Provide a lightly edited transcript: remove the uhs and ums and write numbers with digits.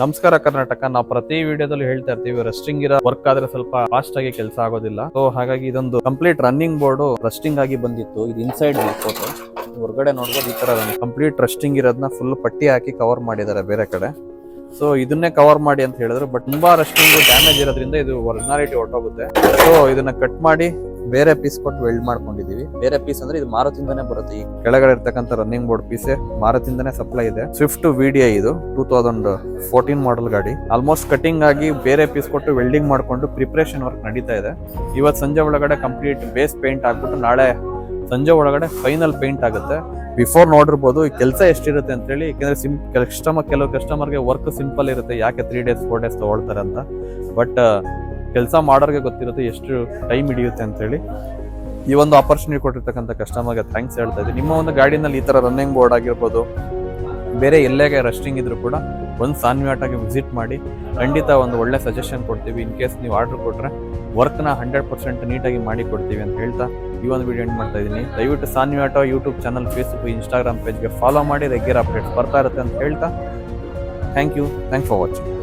ನಮಸ್ಕಾರ ಕರ್ನಾಟಕ. ನಾವು ಪ್ರತಿ ವಿಡಿಯೋದಲ್ಲಿ ಹೇಳ್ತಾ ಇರ್ತೀವಿ, ರಸ್ಟಿಂಗ್ ಇರೋ ವರ್ಕ್ ಆದ್ರೆ ಸ್ವಲ್ಪ ಫಾಸ್ಟ್ ಆಗಿ ಕೆಲಸ ಆಗೋದಿಲ್ಲ. ಸೊ ಹಾಗಾಗಿ ಇದೊಂದು ಕಂಪ್ಲೀಟ್ ರನ್ನಿಂಗ್ ಬೋರ್ಡ್ ರಸ್ಟಿಂಗ್ ಆಗಿ ಬಂದಿತ್ತು. ಇದು ಇನ್ಸೈಡ್ ಫೋಟೋ ಹೊರಗಡೆ ನೋಡ್ಬೋದು. ಈ ತರ ಕಂಪ್ಲೀಟ್ ರಸ್ಟಿಂಗ್ ಇರೋದನ್ನ ಫುಲ್ ಪಟ್ಟಿ ಹಾಕಿ ಕವರ್ ಮಾಡಿದ್ದಾರೆ ಬೇರೆ ಕಡೆ. ಸೊ ಇದನ್ನೇ ಕವರ್ ಮಾಡಿ ಅಂತ ಹೇಳಿದ್ರು, ಬಟ್ ತುಂಬಾ ರಸ್ಟಿಂಗ್ ಡ್ಯಾಮೇಜ್ ಇರೋದ್ರಿಂದ ಇದು ಒರಿಜಿನಾಲಿಟಿ ಹೊರಟೋಗುತ್ತೆ. ಸೊ ಇದನ್ನ ಕಟ್ ಮಾಡಿ ಬೇರೆ ಪೀಸ್ ಕೊಟ್ಟು ವೆಲ್ಡ್ ಮಾಡ್ಕೊಂಡಿದೀವಿ. ಬೇರೆ ಪೀಸ್ ಅಂದ್ರೆ ಇದು ಮಾರುತಿಂದಾನೇ ಬರುತ್ತೆ. ಈ ಕೆಳಗಡೆ ಇರ್ತಕ್ಕಂಥ ರನ್ನಿಂಗ್ ಬೋರ್ಡ್ ಪೀಸೆ ಮಾರುತಿಂದಾನೇ ಸಪ್ಲೈ ಇದೆ. ಸ್ವಿಫ್ಟ್ VDI ಇದು 2014 ಮಾಡೆಲ್ ಗಾಡಿ. ಆಲ್ಮೋಸ್ಟ್ ಕಟಿಂಗ್ ಆಗಿ ಬೇರೆ ಪೀಸ್ ಕೊಟ್ಟು ವೆಲ್ಡಿಂಗ್ ಮಾಡ್ಕೊಂಡು ಪ್ರಿಪರೇಷನ್ ವರ್ಕ್ ನಡೀತಾ ಇದೆ. ಇವತ್ತು ಸಂಜೆ ಒಳಗಡೆ ಕಂಪ್ಲೀಟ್ ಬೇಸ್ ಪೇಂಟ್ ಆಗ್ಬಿಟ್ಟು ನಾಳೆ ಸಂಜೆ ಒಳಗಡೆ ಫೈನಲ್ ಪೇಂಟ್ ಆಗುತ್ತೆ. ಬಿಫೋರ್ ನೋಡಿರ್ಬೋದು ಈ ಕೆಲಸ ಎಷ್ಟಿರುತ್ತೆ ಅಂತ ಹೇಳಿ. ಯಾಕಂದ್ರೆ ಕೆಲವು ಕಸ್ಟಮರ್ಗೆ ವರ್ಕ್ ಸಿಂಪಲ್ ಇರುತ್ತೆ, ಯಾಕೆ 3 days 4 days ತಗೊಳ್ತಾರೆ ಅಂತ. ಬಟ್ ಕೆಲಸ ಮಾಡೋರಿಗೆ ಗೊತ್ತಿರುತ್ತೆ ಎಷ್ಟು ಟೈಮ್ ಹಿಡಿಯುತ್ತೆ ಅಂತ ಹೇಳಿ. ಈ ಒಂದು ಆಪರ್ಚುನಿಟಿ ಕೊಟ್ಟಿರ್ತಕ್ಕಂಥ ಕಸ್ಟಮರ್ಗೆ ಥ್ಯಾಂಕ್ಸ್ ಹೇಳ್ತಾ ಇದ್ದೀನಿ. ನಿಮ್ಮ ಒಂದು ಗಾಡಿನಲ್ಲಿ ಈ ತರ ರನ್ನಿಂಗ್ ಬೋರ್ಡ್ ಆಗಿರ್ಬೋದು, ಬೇರೆ ಎಲ್ಲೇಗೆ ರಸ್ಟಿಂಗ್ ಇದ್ರು ಕೂಡ ಒಂದು ಸಾನ್ವಿಯಾಟಾಗಿ ವಿಸಿಟ್ ಮಾಡಿ, ಖಂಡಿತ ಒಂದು ಒಳ್ಳೆ ಸಜೆಷನ್ ಕೊಡ್ತೀವಿ. ಇನ್ ಕೇಸ್ ನೀವು ಆರ್ಡರ್ ಕೊಟ್ರೆ ವರ್ಕ್ನ 100% ನೀಟಾಗಿ ಮಾಡಿ ಕೊಡ್ತೀವಿ ಅಂತ ಹೇಳ್ತಾ ಈ ಒಂದು ವಿಡಿಯೋ ಎಂಡ್ ಮಾಡ್ತಾ ಇದ್ದೀನಿ. ದಯವಿಟ್ಟು ಸಾನ್ವಿಯಾಟೋ ಯೂಟ್ಯೂಬ್ ಚಾನಲ್, ಫೇಸ್ಬುಕ್, ಇನ್ಸ್ಟಾಗ್ರಾಮ್ ಪೇಜ್ಗೆ ಫಾಲೋ ಮಾಡಿ. ರೆಗ್ಯುಲರ್ ಅಪ್ಡೇಟ್ಸ್ ಬರ್ತಾ ಇರುತ್ತೆ ಅಂತ ಹೇಳ್ತಾ ಥ್ಯಾಂಕ್ ಯು ಫಾರ್ ವಾಚಿಂಗ್.